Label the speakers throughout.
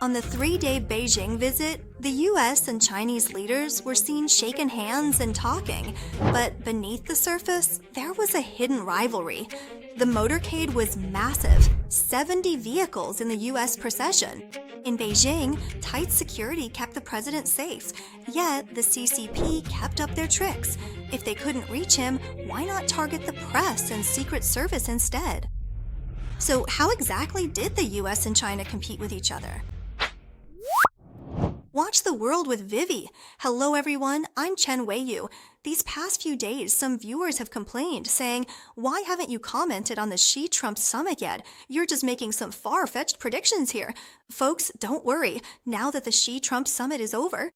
Speaker 1: On the three-day Beijing visit, the US and Chinese leaders were seen shaking hands and talking, but beneath the surface, there was a hidden rivalry. The motorcade was massive, 70 vehicles in the US procession. In Beijing, tight security kept the president safe, yet the CCP kept up their tricks. If they couldn't reach him, why not target the press and Secret Service instead? So how exactly did the US and China compete with each other? Watch the world with Vivi. Hello everyone, I'm Chen Weiyu. These past few days, some viewers have complained, saying, why haven't you commented on the Xi-Trump summit yet? You're just making some far-fetched predictions here. Folks, don't worry, now that the Xi-Trump summit is over.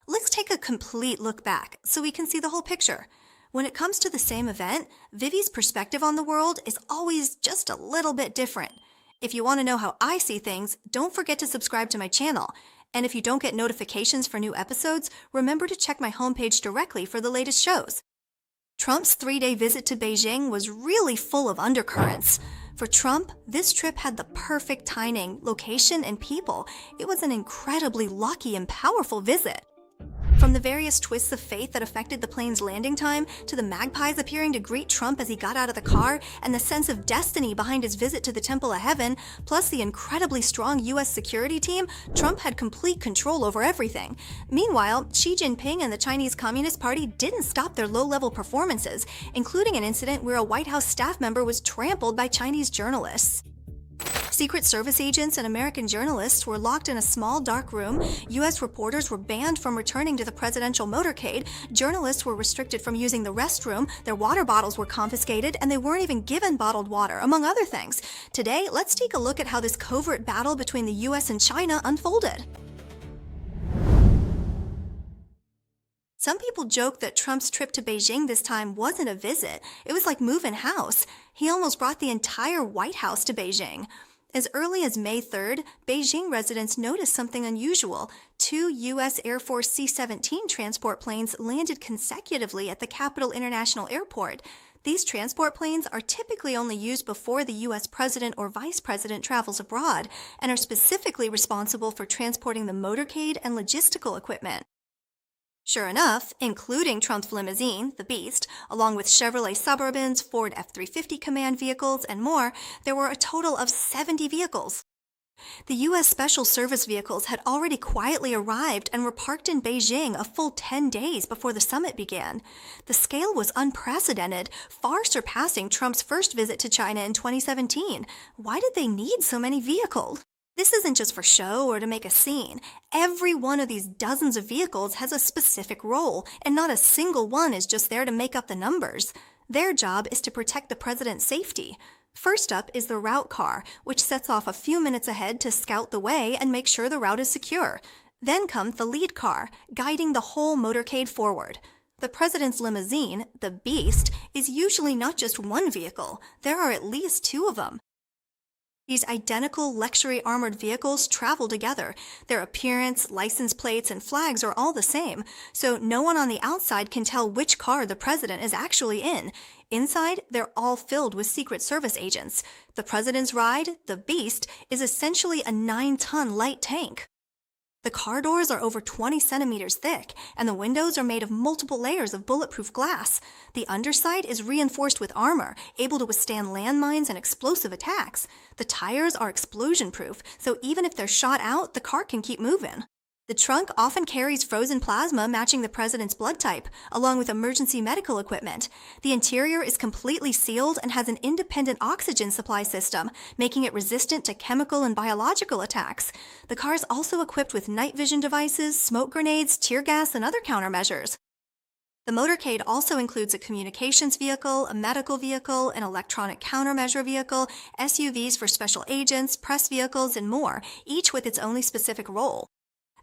Speaker 1: Let's take a complete look back so we can see the whole picture. When it comes to the same event, Vivi's perspective on the world is always just a little bit different. If you want to know how I see things, don't forget to subscribe to my channel. And if you don't get notifications for new episodes, remember to check my homepage directly for the latest shows. Trump's three-day visit to Beijing was really full of undercurrents. For Trump, this trip had the perfect timing, location, and people. It was an incredibly lucky and powerful visit. From the various twists of fate that affected the plane's landing time, to the magpies appearing to greet Trump as he got out of the car, and the sense of destiny behind his visit to the Temple of Heaven, plus the incredibly strong US security team, Trump had complete control over everything. Meanwhile, Xi Jinping and the Chinese Communist Party didn't stop their low-level performances, including an incident where a White House staff member was trampled by Chinese journalists. Secret Service agents and American journalists were locked in a small, dark room. U.S. reporters were banned from returning to the presidential motorcade. Journalists were restricted from using the restroom. Their water bottles were confiscated, and they weren't even given bottled water, among other things. Today, let's take a look at how this covert battle between the U.S. and China unfolded. Some people joke that Trump's trip to Beijing this time wasn't a visit. It was like moving house. He almost brought the entire White House to Beijing. As early as May 3rd, Beijing residents noticed something unusual. Two U.S. Air Force C-17 transport planes landed consecutively at the Capitol International Airport. These transport planes are typically only used before the U.S. president or vice president travels abroad, and are specifically responsible for transporting the motorcade and logistical equipment. Sure enough, including Trump's limousine, the Beast, along with Chevrolet Suburbans, Ford F-350 command vehicles, and more, there were a total of 70 vehicles. The U.S. Special Service vehicles had already quietly arrived and were parked in Beijing a full 10 days before the summit began. The scale was unprecedented, far surpassing Trump's first visit to China in 2017. Why did they need so many vehicles? This isn't just for show or to make a scene. Every one of these dozens of vehicles has a specific role, and not a single one is just there to make up the numbers. Their job is to protect the president's safety. First up is the route car, which sets off a few minutes ahead to scout the way and make sure the route is secure. Then comes the lead car, guiding the whole motorcade forward. The president's limousine, the Beast, is usually not just one vehicle. There are at least two of them. These identical luxury armored vehicles travel together. Their appearance, license plates, and flags are all the same, so no one on the outside can tell which car the president is actually in. Inside, they're all filled with Secret Service agents. The president's ride, the Beast, is essentially a 9-ton light tank. The car doors are over 20 centimeters thick, and the windows are made of multiple layers of bulletproof glass. The underside is reinforced with armor, able to withstand landmines and explosive attacks. The tires are explosion-proof, so even if they're shot out, the car can keep moving. The trunk often carries frozen plasma matching the president's blood type, along with emergency medical equipment. The interior is completely sealed and has an independent oxygen supply system, making it resistant to chemical and biological attacks. The car is also equipped with night vision devices, smoke grenades, tear gas, and other countermeasures. The motorcade also includes a communications vehicle, a medical vehicle, an electronic countermeasure vehicle, SUVs for special agents, press vehicles, and more, each with its own specific role.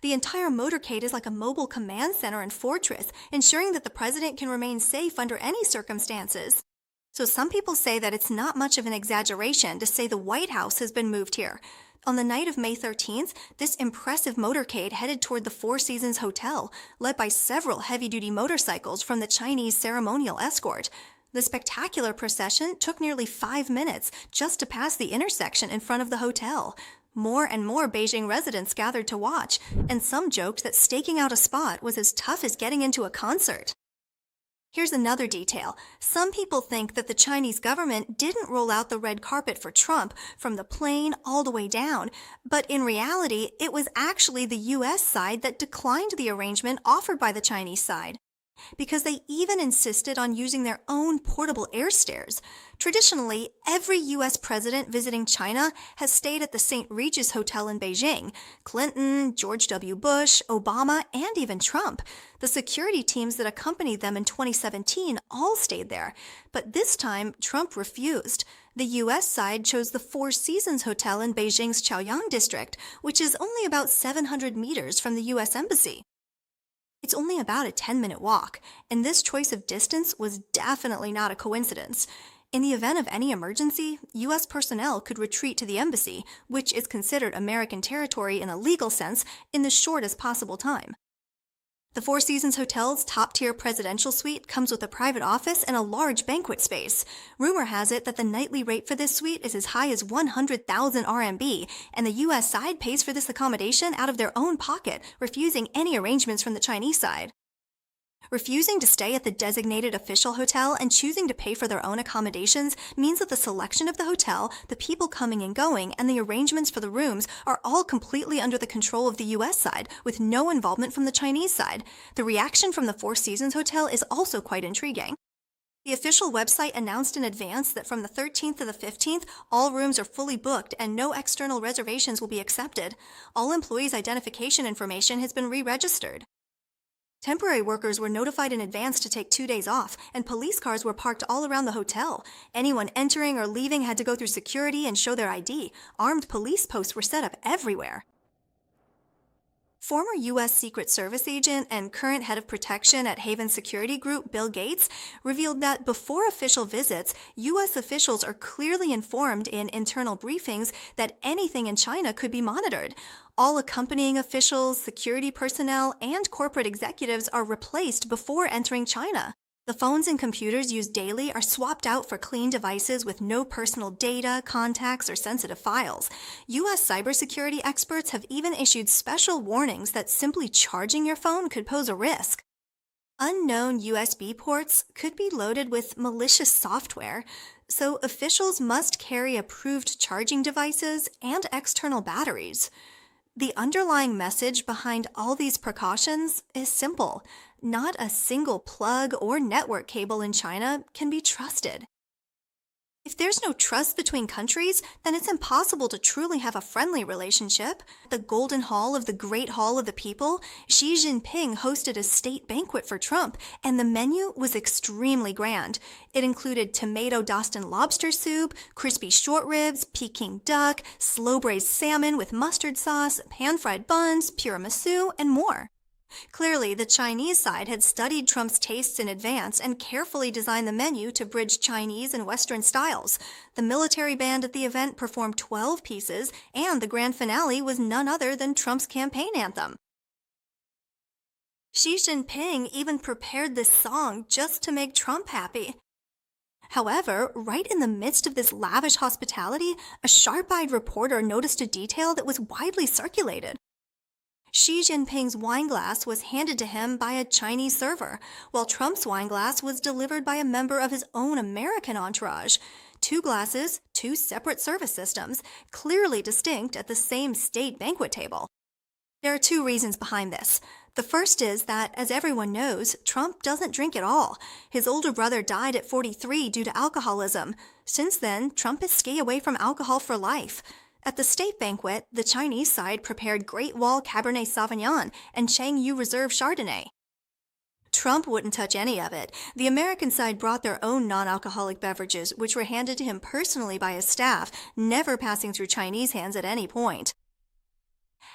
Speaker 1: The entire motorcade is like a mobile command center and fortress, ensuring that the president can remain safe under any circumstances. So some people say that it's not much of an exaggeration to say the White House has been moved here. On the night of May 13th, this impressive motorcade headed toward the Four Seasons Hotel, led by several heavy-duty motorcycles from the Chinese ceremonial escort. The spectacular procession took nearly 5 minutes just to pass the intersection in front of the hotel. More and more Beijing residents gathered to watch, and some joked that staking out a spot was as tough as getting into a concert. Here's another detail. Some people think that the Chinese government didn't roll out the red carpet for Trump from the plane all the way down, but in reality, it was actually the US side that declined the arrangement offered by the Chinese side, because they even insisted on using their own portable air stairs. Traditionally, every U.S. president visiting China has stayed at the St. Regis Hotel in Beijing. Clinton, George W. Bush, Obama, and even Trump. The security teams that accompanied them in 2017 all stayed there. But this time, Trump refused. The U.S. side chose the Four Seasons Hotel in Beijing's Chaoyang district, which is only about 700 meters from the U.S. Embassy. It's only about a 10-minute walk, and this choice of distance was definitely not a coincidence. In the event of any emergency, U.S. personnel could retreat to the embassy, which is considered American territory in a legal sense, in the shortest possible time. The Four Seasons Hotel's top-tier presidential suite comes with a private office and a large banquet space. Rumor has it that the nightly rate for this suite is as high as 100,000 RMB, and the U.S. side pays for this accommodation out of their own pocket, refusing any arrangements from the Chinese side. Refusing to stay at the designated official hotel and choosing to pay for their own accommodations means that the selection of the hotel, the people coming and going, and the arrangements for the rooms are all completely under the control of the U.S. side, with no involvement from the Chinese side. The reaction from the Four Seasons Hotel is also quite intriguing. The official website announced in advance that from the 13th to the 15th, all rooms are fully booked and no external reservations will be accepted. All employees' identification information has been re-registered. Temporary workers were notified in advance to take 2 days off, and police cars were parked all around the hotel. Anyone entering or leaving had to go through security and show their ID. Armed police posts were set up everywhere. Former U.S. Secret Service agent and current head of protection at Haven Security Group, Bill Gates, revealed that before official visits, U.S. officials are clearly informed in internal briefings that anything in China could be monitored. All accompanying officials, security personnel, and corporate executives are replaced before entering China. The phones and computers used daily are swapped out for clean devices with no personal data, contacts, or sensitive files. U.S. cybersecurity experts have even issued special warnings that simply charging your phone could pose a risk. Unknown USB ports could be loaded with malicious software, so officials must carry approved charging devices and external batteries. The underlying message behind all these precautions is simple. Not a single plug or network cable in China can be trusted. If there's no trust between countries, then it's impossible to truly have a friendly relationship. At the Golden Hall of the Great Hall of the People, Xi Jinping hosted a state banquet for Trump, and the menu was extremely grand. It included tomato Boston lobster soup, crispy short ribs, Peking duck, slow-braised salmon with mustard sauce, pan-fried buns, tiramisu, and more. Clearly, the Chinese side had studied Trump's tastes in advance and carefully designed the menu to bridge Chinese and Western styles. The military band at the event performed 12 pieces, and the grand finale was none other than Trump's campaign anthem. Xi Jinping even prepared this song just to make Trump happy. However, right in the midst of this lavish hospitality, a sharp-eyed reporter noticed a detail that was widely circulated. Xi Jinping's wine glass was handed to him by a Chinese server, while Trump's wine glass was delivered by a member of his own American entourage. 2 glasses, 2 separate service systems, clearly distinct at the same state banquet table. There are 2 reasons behind this. The first is that, as everyone knows, Trump doesn't drink at all. His older brother died at 43 due to alcoholism. Since then, Trump is stayed away from alcohol for life. At the state banquet, the Chinese side prepared Great Wall Cabernet Sauvignon and Changyu Reserve Chardonnay. Trump wouldn't touch any of it. The American side brought their own non-alcoholic beverages, which were handed to him personally by his staff, never passing through Chinese hands at any point.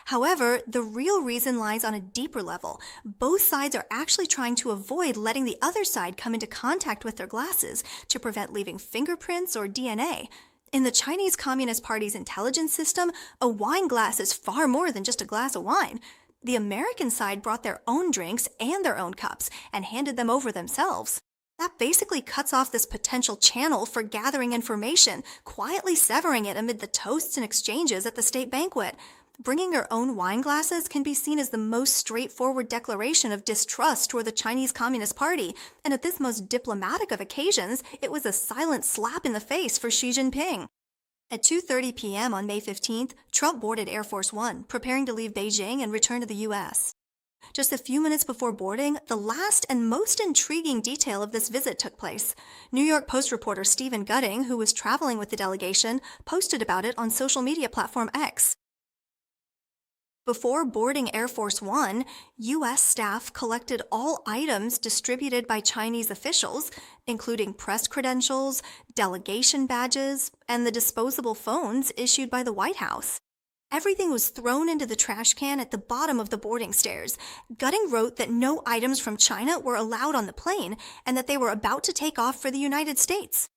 Speaker 1: However, the real reason lies on a deeper level. Both sides are actually trying to avoid letting the other side come into contact with their glasses to prevent leaving fingerprints or DNA. In the Chinese Communist Party's intelligence system, a wine glass is far more than just a glass of wine. The American side brought their own drinks and their own cups and handed them over themselves. That basically cuts off this potential channel for gathering information, quietly severing it amid the toasts and exchanges at the state banquet. Bringing your own wine glasses can be seen as the most straightforward declaration of distrust toward the Chinese Communist Party, and at this most diplomatic of occasions, it was a silent slap in the face for Xi Jinping. At 2:30 p.m. on May 15th, Trump boarded Air Force One, preparing to leave Beijing and return to the U.S. Just a few minutes before boarding, the last and most intriguing detail of this visit took place. New York Post reporter Stephen Gutting, who was traveling with the delegation, posted about it on social media platform X. Before boarding Air Force One, U.S. staff collected all items distributed by Chinese officials, including press credentials, delegation badges, and the disposable phones issued by the White House. Everything was thrown into the trash can at the bottom of the boarding stairs. Gutting wrote that no items from China were allowed on the plane and that they were about to take off for the United States.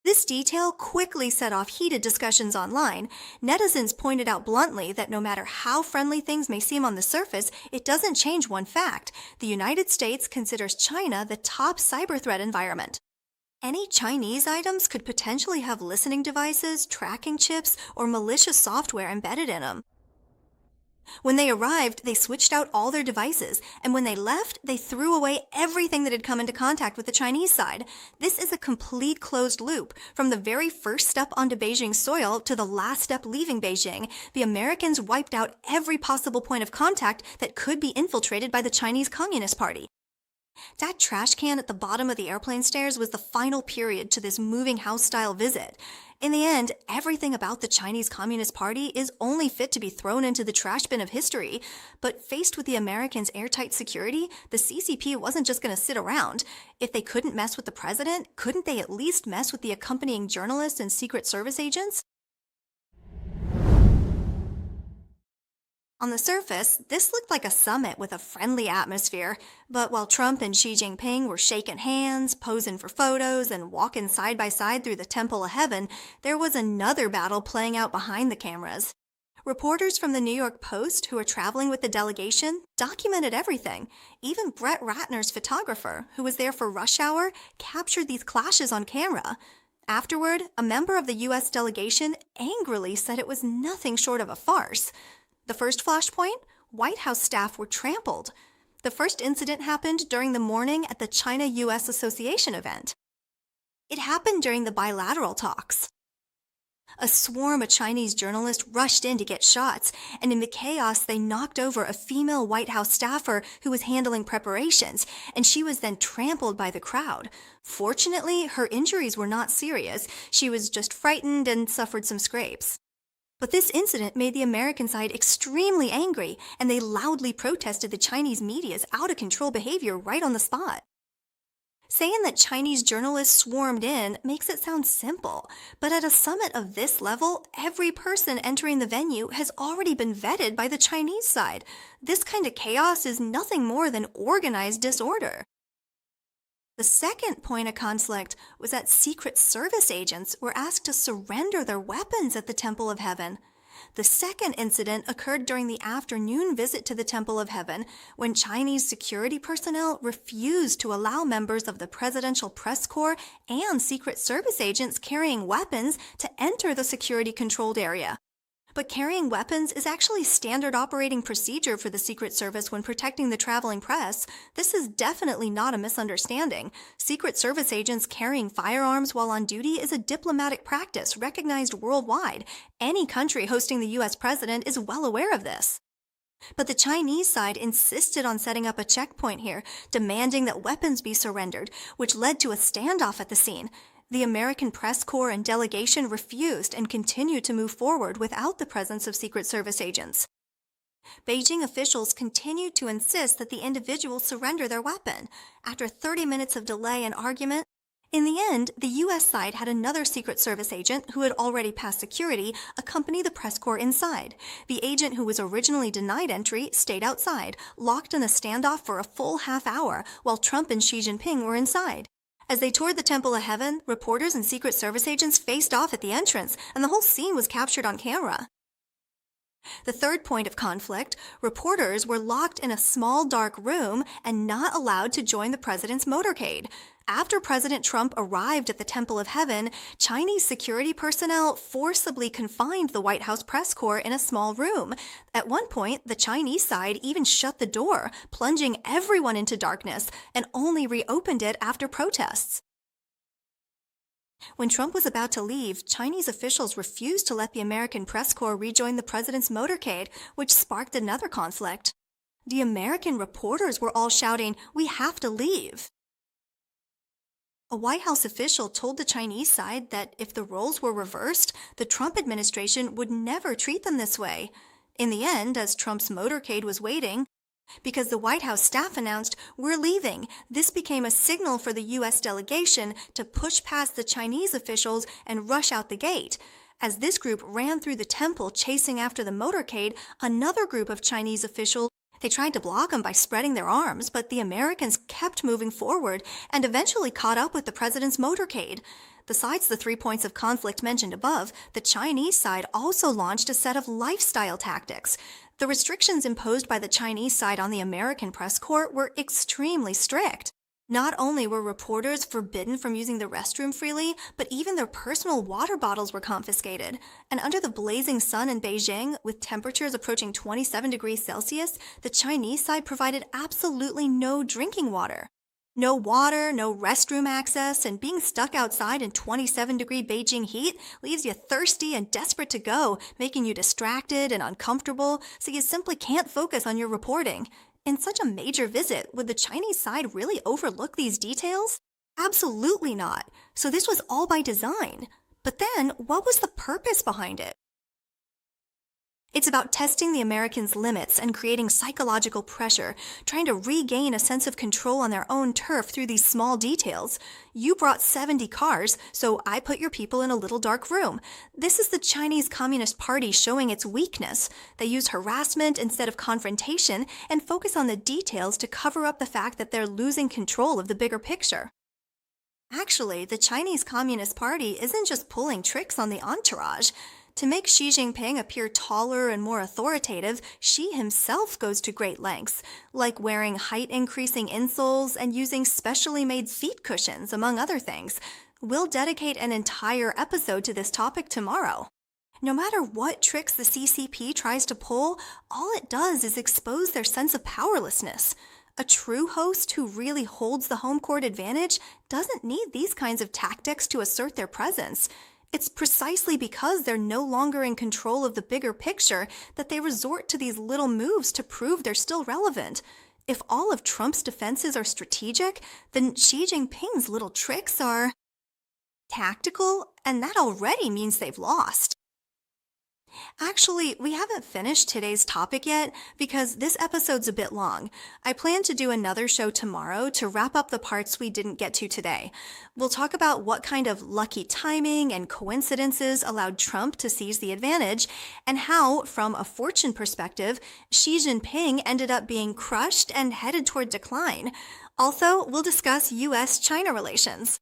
Speaker 1: This detail quickly set off heated discussions online. Netizens pointed out bluntly that no matter how friendly things may seem on the surface, it doesn't change one fact. The United States considers China the top cyber threat environment. Any Chinese items could potentially have listening devices, tracking chips, or malicious software embedded in them. When they arrived, they switched out all their devices, and when they left, they threw away everything that had come into contact with the Chinese side. This is a complete closed loop. From the very first step onto Beijing soil to the last step leaving Beijing, the Americans wiped out every possible point of contact that could be infiltrated by the Chinese Communist Party. That trash can at the bottom of the airplane stairs was the final period to this moving house-style visit. In the end, everything about the Chinese Communist Party is only fit to be thrown into the trash bin of history. But faced with the Americans' airtight security, the CCP wasn't just going to sit around. If they couldn't mess with the president, couldn't they at least mess with the accompanying journalists and Secret Service agents? On the surface, this looked like a summit with a friendly atmosphere, but while Trump and Xi Jinping were shaking hands, posing for photos, and walking side by side through the Temple of Heaven, there was another battle playing out behind the cameras. Reporters from the New York Post, who were traveling with the delegation, documented everything. Even Brett Ratner's photographer, who was there for rush hour, captured these clashes on camera. Afterward, a member of the U.S. delegation angrily said it was nothing short of a farce. The first flashpoint? White House staff were trampled. The first incident happened during the morning at the China-U.S. Association event. It happened during the bilateral talks. A swarm of Chinese journalists rushed in to get shots, and in the chaos they knocked over a female White House staffer who was handling preparations, and she was then trampled by the crowd. Fortunately, her injuries were not serious. She was just frightened and suffered some scrapes. But this incident made the American side extremely angry, and they loudly protested the Chinese media's out-of-control behavior right on the spot. Saying that Chinese journalists swarmed in makes it sound simple, but at a summit of this level, every person entering the venue has already been vetted by the Chinese side. This kind of chaos is nothing more than organized disorder. The second point of conflict was that Secret Service agents were asked to surrender their weapons at the Temple of Heaven. The second incident occurred during the afternoon visit to the Temple of Heaven, when Chinese security personnel refused to allow members of the Presidential Press Corps and Secret Service agents carrying weapons to enter the security-controlled area. But carrying weapons is actually standard operating procedure for the Secret Service when protecting the traveling press. This is definitely not a misunderstanding. Secret Service agents carrying firearms while on duty is a diplomatic practice recognized worldwide. Any country hosting the U.S. president is well aware of this. But the Chinese side insisted on setting up a checkpoint here, demanding that weapons be surrendered, which led to a standoff at the scene. The American press corps and delegation refused and continued to move forward without the presence of Secret Service agents. Beijing officials continued to insist that the individuals surrender their weapon. After 30 minutes of delay and argument, in the end, the U.S. side had another Secret Service agent who had already passed security accompany the press corps inside. The agent who was originally denied entry stayed outside, locked in a standoff for a full half hour, while Trump and Xi Jinping were inside. As they toured the Temple of Heaven, reporters and Secret Service agents faced off at the entrance, and the whole scene was captured on camera. The third point of conflict, reporters were locked in a small dark room and not allowed to join the president's motorcade. After President Trump arrived at the Temple of Heaven, Chinese security personnel forcibly confined the White House press corps in a small room. At one point, the Chinese side even shut the door, plunging everyone into darkness, and only reopened it after protests. When Trump was about to leave, Chinese officials refused to let the American press corps rejoin the president's motorcade, which sparked another conflict. The American reporters were all shouting, "We have to leave." A White House official told the Chinese side that if the roles were reversed, the Trump administration would never treat them this way. In the end, as Trump's motorcade was waiting, because the White House staff announced, "We're leaving," this became a signal for the U.S. delegation to push past the Chinese officials and rush out the gate. As this group ran through the temple chasing after the motorcade, another group of Chinese officials, they tried to block them by spreading their arms, but the Americans kept moving forward and eventually caught up with the president's motorcade. Besides the 3 points of conflict mentioned above, the Chinese side also launched a set of lifestyle tactics. The restrictions imposed by the Chinese side on the American press corps were extremely strict. Not only were reporters forbidden from using the restroom freely, but even their personal water bottles were confiscated. And under the blazing sun in Beijing, with temperatures approaching 27 degrees Celsius, the Chinese side provided absolutely no drinking water. No water, no restroom access, and being stuck outside in 27-degree Beijing heat leaves you thirsty and desperate to go, making you distracted and uncomfortable, so you simply can't focus on your reporting. In such a major visit, would the Chinese side really overlook these details? Absolutely not. So this was all by design. But then, what was the purpose behind it? It's about testing the Americans' limits and creating psychological pressure, trying to regain a sense of control on their own turf through these small details. You brought 70 cars, so I put your people in a little dark room. This is the Chinese Communist Party showing its weakness. They use harassment instead of confrontation and focus on the details to cover up the fact that they're losing control of the bigger picture. Actually, the Chinese Communist Party isn't just pulling tricks on the entourage. To make Xi Jinping appear taller and more authoritative, Xi himself goes to great lengths, like wearing height-increasing insoles and using specially made seat cushions, among other things. We'll dedicate an entire episode to this topic tomorrow. No matter what tricks the CCP tries to pull, all it does is expose their sense of powerlessness. A true host who really holds the home court advantage doesn't need these kinds of tactics to assert their presence. It's precisely because they're no longer in control of the bigger picture that they resort to these little moves to prove they're still relevant. If all of Trump's defenses are strategic, then Xi Jinping's little tricks are tactical, and that already means they've lost. Actually, we haven't finished today's topic yet because this episode's a bit long. I plan to do another show tomorrow to wrap up the parts we didn't get to today. We'll talk about what kind of lucky timing and coincidences allowed Trump to seize the advantage, and how, from a fortune perspective, Xi Jinping ended up being crushed and headed toward decline. Also, we'll discuss U.S.-China relations.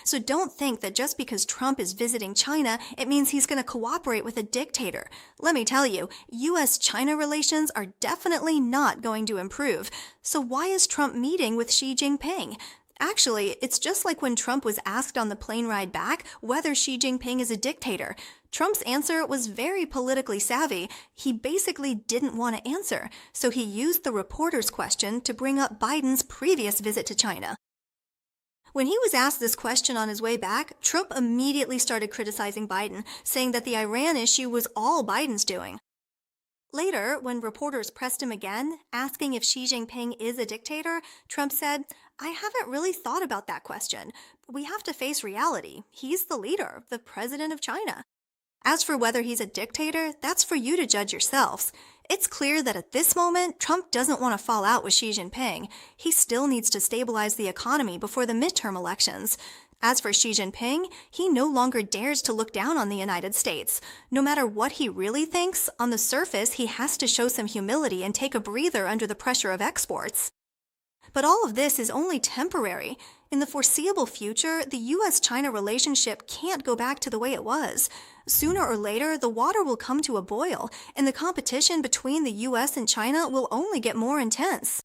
Speaker 1: So don't think that just because Trump is visiting China, it means he's going to cooperate with a dictator. Let me tell you, U.S.-China relations are definitely not going to improve. So why is Trump meeting with Xi Jinping? Actually, it's just like when Trump was asked on the plane ride back whether Xi Jinping is a dictator. Trump's answer was very politically savvy. He basically didn't want to answer, so he used the reporter's question to bring up Biden's previous visit to China. When he was asked this question on his way back, Trump immediately started criticizing Biden, saying that the Iran issue was all Biden's doing. Later, when reporters pressed him again, asking if Xi Jinping is a dictator, Trump said, "I haven't really thought about that question. We have to face reality. He's the leader, the president of China. As for whether he's a dictator, that's for you to judge yourselves." It's clear that at this moment, Trump doesn't want to fall out with Xi Jinping. He still needs to stabilize the economy before the midterm elections. As for Xi Jinping, he no longer dares to look down on the United States. No matter what he really thinks, on the surface he has to show some humility and take a breather under the pressure of exports. But all of this is only temporary. In the foreseeable future, the US-China relationship can't go back to the way it was. Sooner or later, the water will come to a boil, and the competition between the US and China will only get more intense.